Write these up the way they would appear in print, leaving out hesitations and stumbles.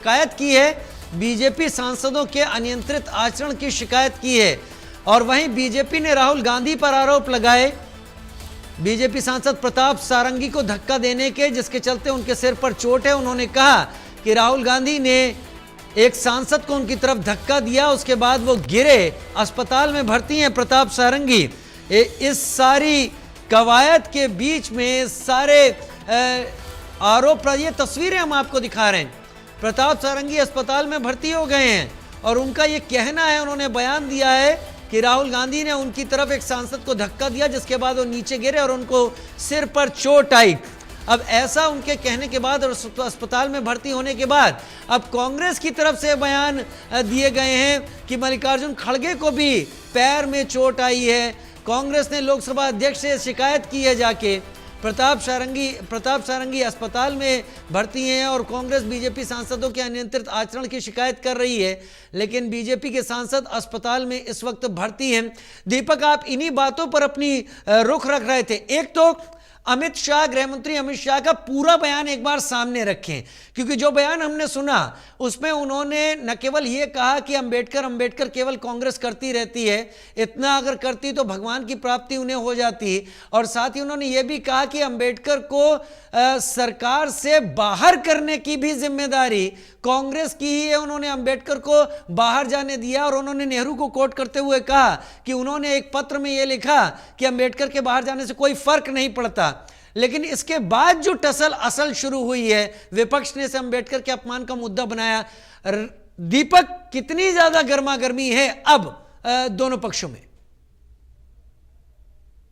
शिकायत की है, बीजेपी सांसदों के अनियंत्रित आचरण की शिकायत की है। और वहीं बीजेपी ने राहुल गांधी पर आरोप लगाए, बीजेपी सांसद प्रताप सारंगी को धक्का देने के, जिसके चलते उनके सिर पर चोट है। उन्होंने कहा कि राहुल गांधी ने एक सांसद को उनकी तरफ धक्का दिया, उसके बाद वो गिरे, अस्पताल में भर्ती हैं प्रताप सारंगी। इस सारी कवायद के बीच में सारे आरोप, ये तस्वीरें हम आपको दिखा रहे हैं, प्रताप सारंगी अस्पताल में भर्ती हो गए हैं और उनका ये कहना है, उन्होंने बयान दिया है कि राहुल गांधी ने उनकी तरफ एक सांसद को धक्का दिया, जिसके बाद वो नीचे गिरे और उनको सिर पर चोट आई। अब ऐसा उनके कहने के बाद और अस्पताल में भर्ती होने के बाद अब कांग्रेस की तरफ से बयान दिए गए हैं कि मल्लिकार्जुन खड़गे को भी पैर में चोट आई है। कांग्रेस ने लोकसभा अध्यक्ष से शिकायत की है जाके। प्रताप सारंगी अस्पताल में भर्ती हैं और कांग्रेस बीजेपी सांसदों के अनियंत्रित आचरण की शिकायत कर रही है, लेकिन बीजेपी के सांसद अस्पताल में इस वक्त भर्ती हैं। दीपक, आप इन्हीं बातों पर अपनी रुख रख रहे थे। एक तो अमित शाह, गृहमंत्री अमित शाह का पूरा बयान एक बार सामने रखें, क्योंकि जो बयान हमने सुना उसमें उन्होंने न केवल ये कहा कि अंबेडकर केवल कांग्रेस करती रहती है, इतना अगर करती तो भगवान की प्राप्ति उन्हें हो जाती, और साथ ही उन्होंने ये भी कहा कि अंबेडकर को सरकार से बाहर करने की भी जिम्मेदारी कांग्रेस की ही है। उन्होंने अंबेडकर को बाहर जाने दिया और उन्होंने नेहरू को कोट करते हुए कहा कि उन्होंने एक पत्र में यह लिखा कि अंबेडकर के बाहर जाने से कोई फर्क नहीं पड़ता। लेकिन इसके बाद जो टसल असल शुरू हुई है, विपक्ष ने इसे अंबेडकर के अपमान का मुद्दा बनाया। दीपक, कितनी ज्यादा गर्मा गर्मी है अब दोनों पक्षों में?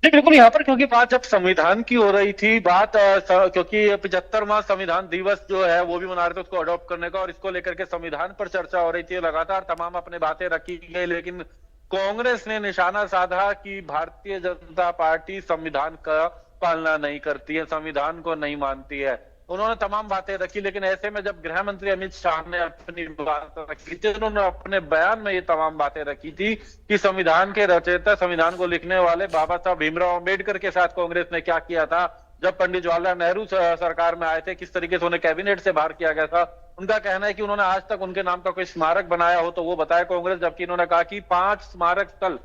जी बिल्कुल, यहाँ पर क्योंकि बात जब संविधान की हो रही थी, बात क्योंकि 75वां संविधान दिवस जो है वो भी मना रहे थे उसको अडॉप्ट करने का, और इसको लेकर के संविधान पर चर्चा हो रही थी, लगातार तमाम अपने बातें रखी गई, लेकिन कांग्रेस ने निशाना साधा कि भारतीय जनता पार्टी संविधान का पालना नहीं करती है, संविधान को नहीं मानती है। उन्होंने तमाम बातें रखी, लेकिन ऐसे में जब गृह मंत्री अमित शाह ने अपनी बात रखी थी, उन्होंने अपने बयान में ये तमाम बातें रखी थी कि संविधान के रचयिता, संविधान को लिखने वाले बाबा साहब भीमराव अंबेडकर के साथ कांग्रेस ने क्या किया था, जब पंडित जवाहरलाल नेहरू सरकार में आए थे, किस तरीके से उन्हें कैबिनेट से बाहर किया गया था। उनका कहना है कि उन्होंने आज तक उनके नाम का कोई स्मारक बनाया हो तो वो बताया कांग्रेस, जबकि इन्होंने कहा कि 5 स्मारक स्थल